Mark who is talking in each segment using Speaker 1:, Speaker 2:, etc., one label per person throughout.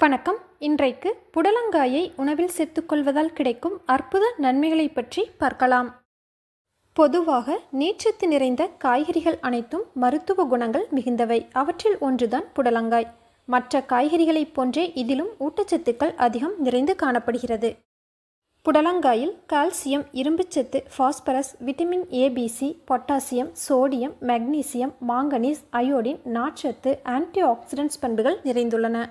Speaker 1: வணக்கம். இன்றைக்கு புடலங்காயை உணவில் சேர்த்துக்கொள்வதால் கிடைக்கும் அற்புத நன்மைகளை பற்றி பார்க்கலாம். பொதுவாக நீர்ச்சத்து நிறைந்த காய்கறிகள் அனைத்தும் மருத்துவ குணங்கள் மிகுந்தவை. அவற்றில் ஒன்றுதான் புடலங்காய். மற்ற காய்கறிகளைப் போன்றே இதிலும் ஊட்டச்சத்துக்கள் அதிகம் நிறைந்து காணப்படுகிறது. புடலங்காயில் கால்சியம், இரும்புச்சத்து, phosphorus, vitamin ABC, potassium, sodium, magnesium, manganese, iodine, நார்ச்சத்து, ஆன்டி ஆக்சிடென்ட்ஸ் பண்புகள் நிறைந்துள்ளன.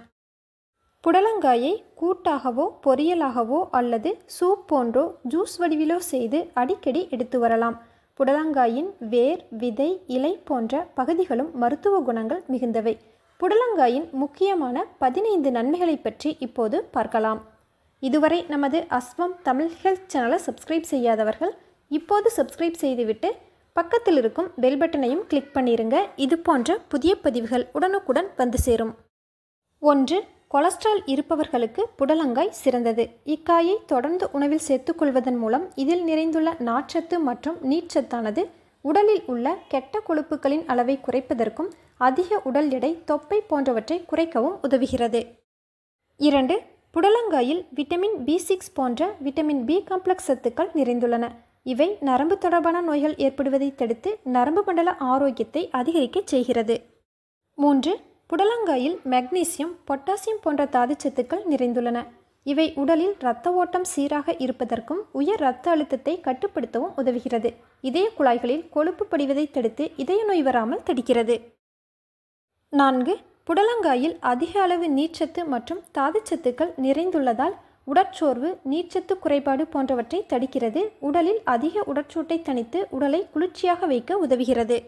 Speaker 1: புடலங்காயை கூட்டாகவோ பொரியலாகவோ அல்லது சூப் போன்றோ ஜூஸ் வடிவிலோ செய்து அடிக்கடி எடுத்து வரலாம். புடலங்காயின் வேர், விதை, இலை போன்ற பகுதிகளும் மருத்துவ குணங்கள் மிகுந்தவை. புடலங்காயின் முக்கியமான 15 நன்மைகளை பற்றி இப்போது பார்க்கலாம். இதுவரை நமது அஸ்வம் தமிழ் ஹெல்த் சேனலை சப்ஸ்கிரைப் செய்யாதவர்கள் இப்போது சப்ஸ்கிரைப் செய்துவிட்டு பக்கத்தில் இருக்கும் பெல் பட்டனையும் கிளிக் பண்ணிருங்க. இது போன்ற புதிய பதிவுகள் உடனுக்குடன் வந்து சேரும். 1. கொலஸ்ட்ரால் இருப்பவர்களுக்கு புடலங்காய் சிறந்தது. இக்காயை தொடர்ந்து உணவில் சேர்த்துக்கொள்வதன் மூலம் இதில் நிறைந்துள்ள நார்ச்சத்து மற்றும் நீர்ச்சத்தானது உடலில் உள்ள கெட்ட கொழுப்புகளின் அளவை குறைப்பதற்கும் அதிக உடல் எடை, தொப்பை போன்றவற்றை குறைக்கவும் உதவுகிறது. 2. புடலங்காயில் விட்டமின் B6 போன்ற விட்டமின் B காம்ப்ளெக்ஸ் சத்துக்கள் நிறைந்துள்ளன. இவை நரம்பு தொடர்பான நோய்கள் ஏற்படுவதை தடுத்து நரம்பு மண்டல ஆரோக்கியத்தை அதிகரிக்க செய்கிறது. 3. புடலங்காயில் மெக்னீசியம், பொட்டாசியம் போன்ற தாதுச்சத்துக்கள் நிறைந்துள்ளன. இவை உடலில் இரத்த ஓட்டம் சீராக இருப்பதற்கும் உயர் இரத்த அழுத்தத்தை கட்டுப்படுத்தவும் உதவுகிறது. இதய குழாய்களில் கொழுப்பு படிவதை தடுத்து இதய நோய் வராமல் தடுக்கிறது. 4. புடலங்காயில் அதிக அளவு நீர்ச்சத்து மற்றும் தாதுச்சத்துக்கள் நிறைந்துள்ளதால் உடற்சோர்வு, நீர்ச்சத்து குறைபாடு போன்றவற்றை தடுக்கிறது. உடலில் அதிக உடற்சூட்டை தணித்து உடலை குளிர்ச்சியாக வைக்க உதவுகிறது.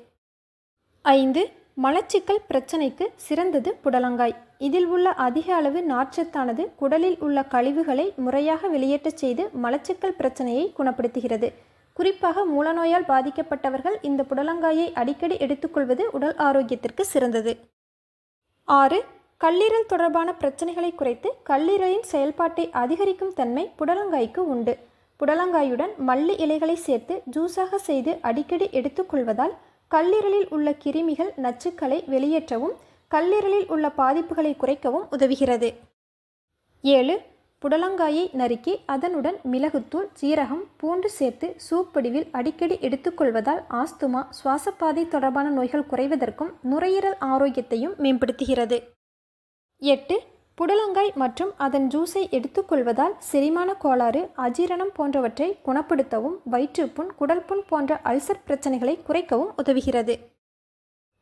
Speaker 1: 5. மலச்சிக்கல் பிரச்சனைக்கு சிறந்தது புடலங்காய். இதில் உள்ள அதிக அளவு நார்ச்சத்தானது குடலில் உள்ள கழிவுகளை முறையாக வெளியேற்றச் செய்து மலச்சிக்கல் பிரச்சனையை குணப்படுத்துகிறது. குறிப்பாக மூலநோயால் பாதிக்கப்பட்டவர்கள் இந்த புடலங்காயை அடிக்கடி எடுத்துக்கொள்வது உடல் ஆரோக்கியத்திற்கு சிறந்தது. 6. கல்லீரல் தொடர்பான பிரச்சனைகளை குறைத்து கல்லீரலின் செயல்பாட்டை அதிகரிக்கும் தன்மை புடலங்காய்க்கு உண்டு. புடலங்காயுடன் மல்லி இலைகளை சேர்த்து ஜூஸாக செய்து அடிக்கடி எடுத்துக்கொள்வதால் கல்லீரலில் உள்ள கிருமிகள், நச்சுக்களை வெளியேற்றவும் கல்லீரலில் உள்ள பாதிப்புகளை குறைக்கவும் உதவுகிறது. 7. புடலங்காயை நறுக்கி அதனுடன் மிளகுத்தூள், ஜீரகம், பூண்டு சேர்த்து சூப் வடிவில் அடிக்கடி எடுத்துக்கொள்வதால் ஆஸ்துமா, சுவாசப்பாதை தொடர்பான நோய்கள் குறைவதற்கும் நுரையீரல் ஆரோக்கியத்தையும் மேம்படுத்துகிறது. 8. புடலங்காய் மற்றும் அதன் ஜூஸை எடுத்துக்கொள்வதால் செரிமான கோளாறு, அஜீரணம் போன்றவற்றை குணப்படுத்தவும் வயிற்றுப்புண், குடல்புண் போன்ற அல்சர் பிரச்சனைகளை குறைக்கவும் உதவுகிறது.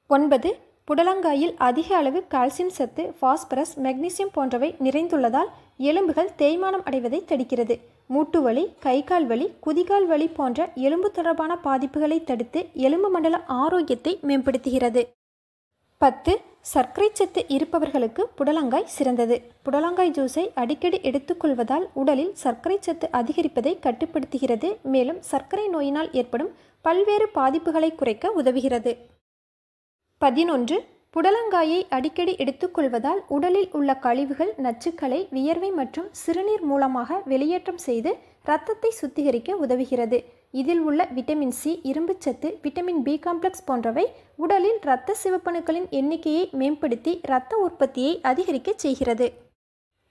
Speaker 1: 9. புடலங்காயில் அதிக அளவு கால்சியம் சத்து, பாஸ்பரஸ், மெக்னீசியம் போன்றவை நிறைந்துள்ளதால் எலும்புகள் தேய்மானம் அடைவதை தடுக்கிறது. மூட்டு வலி, கை கால் வலி, குதிகால் வலி போன்ற எலும்பு தொடர்பான பாதிப்புகளை தடுத்து எலும்பு மண்டல ஆரோக்கியத்தை மேம்படுத்துகிறது. 10. சர்க்கரை சத்து இருப்பவர்களுக்கு புடலங்காய் சிறந்தது. புடலங்காய் ஜூஸை அடிக்கடி எடுத்துக்கொள்வதால் உடலில் சர்க்கரை சத்து அதிகரிப்பதை கட்டுப்படுத்துகிறது. மேலும் சர்க்கரை நோயினால் ஏற்படும் பல்வேறு பாதிப்புகளை குறைக்க உதவுகிறது. 11. புடலங்காயை அடிக்கடி எடுத்துக்கொள்வதால் உடலில் உள்ள கழிவுகள், நச்சுக்களை வியர்வை மற்றும் சிறுநீர் மூலமாக வெளியேற்றம் செய்து இரத்தத்தை சுத்திகரிக்க உதவுகிறது. இதில் உள்ள விட்டமின் சி, இரும்புச்சத்து, விட்டமின் B காம்ப்ளெக்ஸ் போன்றவை உடலில் இரத்த சிவப்பணுக்களின் எண்ணிக்கையை மேம்படுத்தி இரத்த உற்பத்தியை அதிகரிக்க செய்கிறது.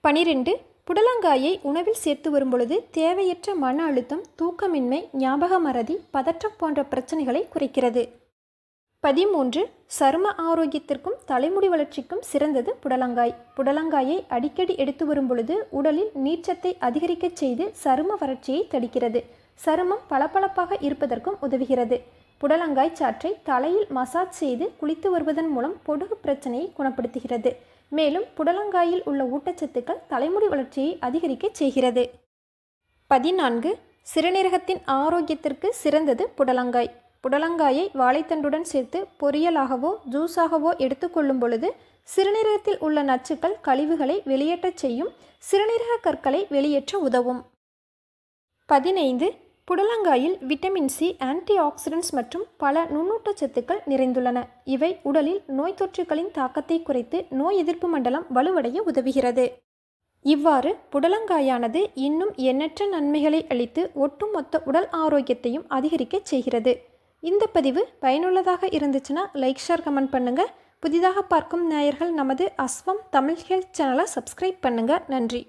Speaker 1: 12. புடலங்காயை உணவில் சேர்த்து வரும்பொழுது தேவையற்ற மன அழுத்தம், தூக்கமின்மை, ஞாபக மறதி, பதற்றம் போன்ற பிரச்சனைகளை குறைக்கிறது. 13. சரும ஆரோக்கியத்திற்கும் தலைமுடி வளர்ச்சிக்கும் சிறந்தது புடலங்காய். புடலங்காயை அடிக்கடி எடுத்து வரும்பொழுது உடலில் நீர்ச்சத்தை அதிகரிக்கச் செய்து சரும வறட்சியை தடுக்கிறது. சருமம் பளபளப்பாக இருப்பதற்கும் உதவுகிறது. புடலங்காய் சாற்றை தலையில் மசாஜ் செய்து குளித்து வருவதன் மூலம் பொடுகு பிரச்சனையை குணப்படுத்துகிறது. மேலும் புடலங்காயில் உள்ள ஊட்டச்சத்துக்கள் தலைமுடி வளர்ச்சியை அதிகரிக்கச் செய்கிறது. 14. சிறுநீரகத்தின் ஆரோக்கியத்திற்கு சிறந்தது புடலங்காய். புடலங்காயை வாழைத்தண்டுடன் சேர்த்து பொரியலாகவோ ஜூஸாகவோ எடுத்துக்கொள்ளும் பொழுது சிறுநீரகத்தில் உள்ள நச்சுக்கள், கழிவுகளை வெளியேற்றச் செய்யும். சிறுநீரக கற்களை வெளியேற்ற உதவும். 15. புடலங்காயில் விட்டமின் சி, ஆன்டி ஆக்சிடென்ட்ஸ் மற்றும் பல நுண்ணூட்டச்சத்துக்கள் நிறைந்துள்ளன. இவை உடலில் நோய் தொற்றுகளின் தாக்கத்தை குறைத்து நோய் எதிர்ப்பு மண்டலம் வலுவடைய உதவுகிறது. இவ்வாறு புடலங்காயானது இன்னும் எண்ணற்ற நன்மைகளை அளித்து ஒட்டுமொத்த உடல் ஆரோக்கியத்தையும் அதிகரிக்கச் செய்கிறது. இந்த பதிவு பயனுள்ளதாக இருந்துச்சுன்னா லைக், ஷேர், கமெண்ட் பண்ணுங்கள். புதிதாக பார்க்கும் நேயர்கள் நமது அஸ்வம் தமிழ் ஹெல்த் சேனலை சப்ஸ்கிரைப் பண்ணுங்கள். நன்றி.